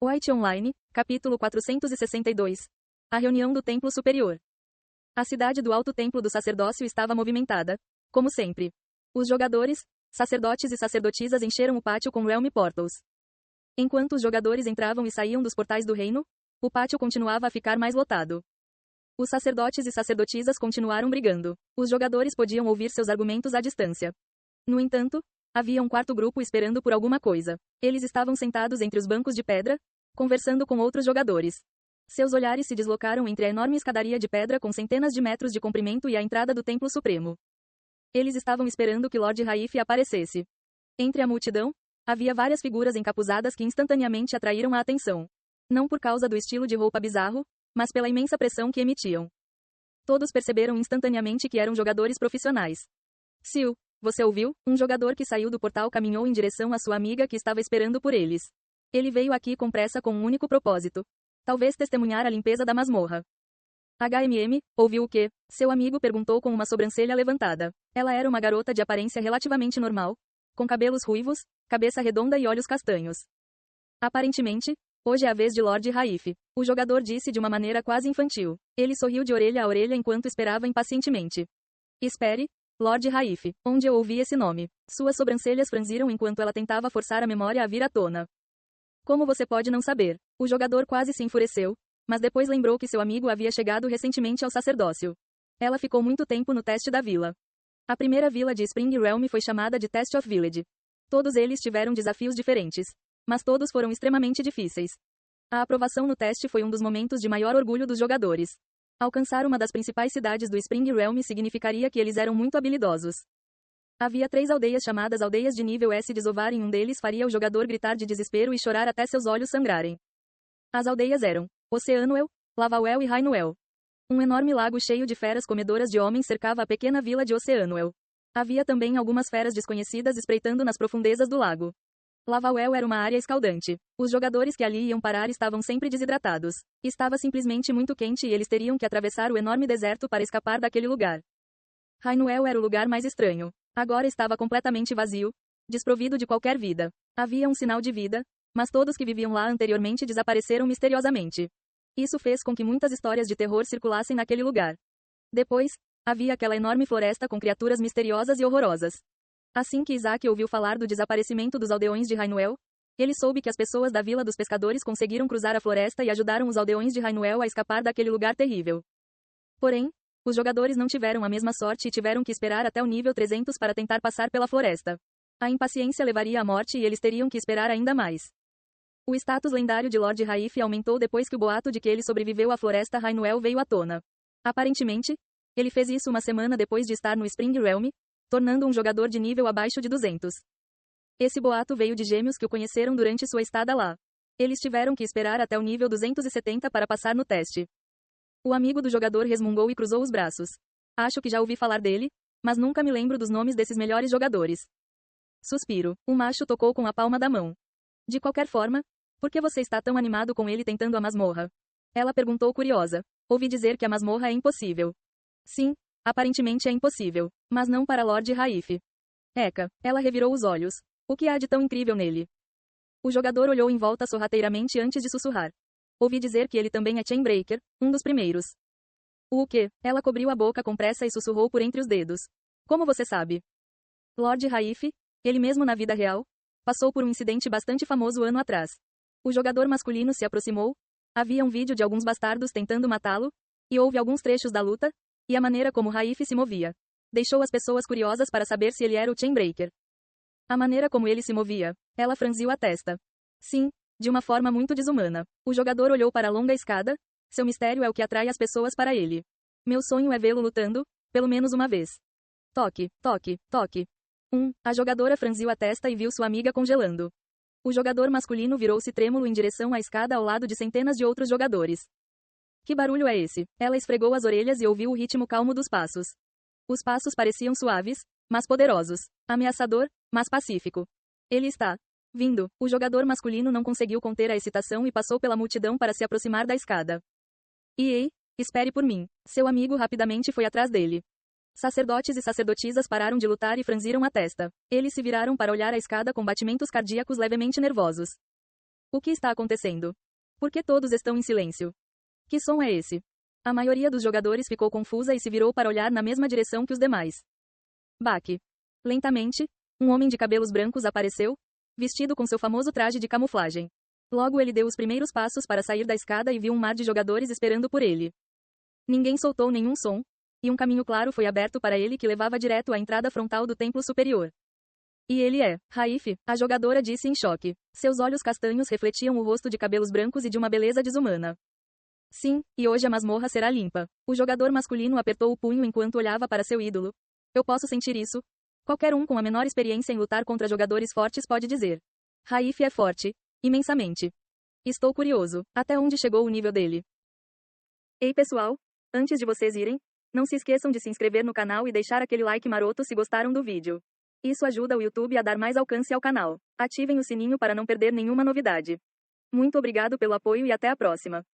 White Online, capítulo 462. A reunião do Templo Superior. A cidade do Alto Templo do Sacerdócio estava movimentada, como sempre. Os jogadores, sacerdotes e sacerdotisas encheram o pátio com Realm Portals. Enquanto os jogadores entravam e saíam dos portais do reino, o pátio continuava a ficar mais lotado. Os sacerdotes e sacerdotisas continuaram brigando. Os jogadores podiam ouvir seus argumentos à distância. No entanto, havia um quarto grupo esperando por alguma coisa. Eles estavam sentados entre os bancos de pedra, conversando com outros jogadores. Seus olhares se deslocaram entre a enorme escadaria de pedra com centenas de metros de comprimento e a entrada do Templo Supremo. Eles estavam esperando que Lord Raif aparecesse. Entre a multidão, havia várias figuras encapuzadas que instantaneamente atraíram a atenção. Não por causa do estilo de roupa bizarro, mas pela imensa pressão que emitiam. Todos perceberam instantaneamente que eram jogadores profissionais. Sil, você ouviu? Um jogador que saiu do portal caminhou em direção à sua amiga que estava esperando por eles. Ele veio aqui com pressa com um único propósito. Talvez testemunhar a limpeza da masmorra. Ouviu o quê? Seu amigo perguntou com uma sobrancelha levantada. Ela era uma garota de aparência relativamente normal, com cabelos ruivos, cabeça redonda e olhos castanhos. Aparentemente, hoje é a vez de Lord Raif. O jogador disse de uma maneira quase infantil. Ele sorriu de orelha a orelha enquanto esperava impacientemente. Espere, Lord Raif, onde eu ouvi esse nome? Suas sobrancelhas franziram enquanto ela tentava forçar a memória a vir à tona. Como você pode não saber? O jogador quase se enfureceu, mas depois lembrou que seu amigo havia chegado recentemente ao sacerdócio. Ela ficou muito tempo no teste da vila. A primeira vila de Spring Realm foi chamada de Test of Village. Todos eles tiveram desafios diferentes, mas todos foram extremamente difíceis. A aprovação no teste foi um dos momentos de maior orgulho dos jogadores. Alcançar uma das principais cidades do Spring Realm significaria que eles eram muito habilidosos. Havia 3 aldeias chamadas Aldeias de Nível S. Desovar em um deles faria o jogador gritar de desespero e chorar até seus olhos sangrarem. As aldeias eram Oceanuel, Lavauel e Rainuel. Um enorme lago cheio de feras comedoras de homens cercava a pequena vila de Oceanuel. Havia também algumas feras desconhecidas espreitando nas profundezas do lago. Lavauel era uma área escaldante. Os jogadores que ali iam parar estavam sempre desidratados. Estava simplesmente muito quente e eles teriam que atravessar o enorme deserto para escapar daquele lugar. Rainuel era o lugar mais estranho. Agora estava completamente vazio, desprovido de qualquer vida. Havia um sinal de vida, mas todos que viviam lá anteriormente desapareceram misteriosamente. Isso fez com que muitas histórias de terror circulassem naquele lugar. Depois, havia aquela enorme floresta com criaturas misteriosas e horrorosas. Assim que Isaac ouviu falar do desaparecimento dos aldeões de Rainuel, ele soube que as pessoas da Vila dos Pescadores conseguiram cruzar a floresta e ajudaram os aldeões de Rainuel a escapar daquele lugar terrível. Porém, os jogadores não tiveram a mesma sorte e tiveram que esperar até o nível 300 para tentar passar pela floresta. A impaciência levaria à morte e eles teriam que esperar ainda mais. O status lendário de Lord Raif aumentou depois que o boato de que ele sobreviveu à floresta Rainuel veio à tona. Aparentemente, ele fez isso uma semana depois de estar no Spring Realm, tornando um jogador de nível abaixo de 200. Esse boato veio de gêmeos que o conheceram durante sua estada lá. Eles tiveram que esperar até o nível 270 para passar no teste. O amigo do jogador resmungou e cruzou os braços. Acho que já ouvi falar dele, mas nunca me lembro dos nomes desses melhores jogadores. Suspiro. O macho tocou com a palma da mão. De qualquer forma, por que você está tão animado com ele tentando a masmorra? Ela perguntou curiosa. Ouvi dizer que a masmorra é impossível. Sim, aparentemente é impossível, mas não para Lord Raif. Eca, ela revirou os olhos. O que há de tão incrível nele? O jogador olhou em volta sorrateiramente antes de sussurrar. Ouvi dizer que ele também é Chainbreaker, um dos primeiros. O quê? Ela cobriu a boca com pressa e sussurrou por entre os dedos. Como você sabe? Lord Raif, ele mesmo na vida real, passou por um incidente bastante famoso ano atrás. O jogador masculino se aproximou, havia um vídeo de alguns bastardos tentando matá-lo, e houve alguns trechos da luta, e a maneira como Raif se movia. Deixou as pessoas curiosas para saber se ele era o Chainbreaker. A maneira como ele se movia, ela franziu a testa. Sim, de uma forma muito desumana. O jogador olhou para a longa escada, seu mistério é o que atrai as pessoas para ele. Meu sonho é vê-lo lutando, pelo menos uma vez. Toque, toque, toque. A jogadora franziu a testa e viu sua amiga congelando. O jogador masculino virou-se trêmulo em direção à escada ao lado de centenas de outros jogadores. Que barulho é esse? Ela esfregou as orelhas e ouviu o ritmo calmo dos passos. Os passos pareciam suaves, mas poderosos. Ameaçador, mas pacífico. Ele está vindo. O jogador masculino não conseguiu conter a excitação e passou pela multidão para se aproximar da escada. Ei, espere por mim. Seu amigo rapidamente foi atrás dele. Sacerdotes e sacerdotisas pararam de lutar e franziram a testa. Eles se viraram para olhar a escada com batimentos cardíacos levemente nervosos. O que está acontecendo? Por que todos estão em silêncio? Que som é esse? A maioria dos jogadores ficou confusa e se virou para olhar na mesma direção que os demais. Baque. Lentamente, um homem de cabelos brancos apareceu, vestido com seu famoso traje de camuflagem. Logo ele deu os primeiros passos para sair da escada e viu um mar de jogadores esperando por ele. Ninguém soltou nenhum som, e um caminho claro foi aberto para ele que levava direto à entrada frontal do templo superior. E ele é, Raif, a jogadora disse em choque. Seus olhos castanhos refletiam o rosto de cabelos brancos e de uma beleza desumana. Sim, e hoje a masmorra será limpa. O jogador masculino apertou o punho enquanto olhava para seu ídolo. Eu posso sentir isso? Qualquer um com a menor experiência em lutar contra jogadores fortes pode dizer. Raif é forte. Imensamente. Estou curioso. Até onde chegou o nível dele? Ei pessoal, antes de vocês irem, não se esqueçam de se inscrever no canal e deixar aquele like maroto se gostaram do vídeo. Isso ajuda o YouTube a dar mais alcance ao canal. Ativem o sininho para não perder nenhuma novidade. Muito obrigado pelo apoio e até a próxima.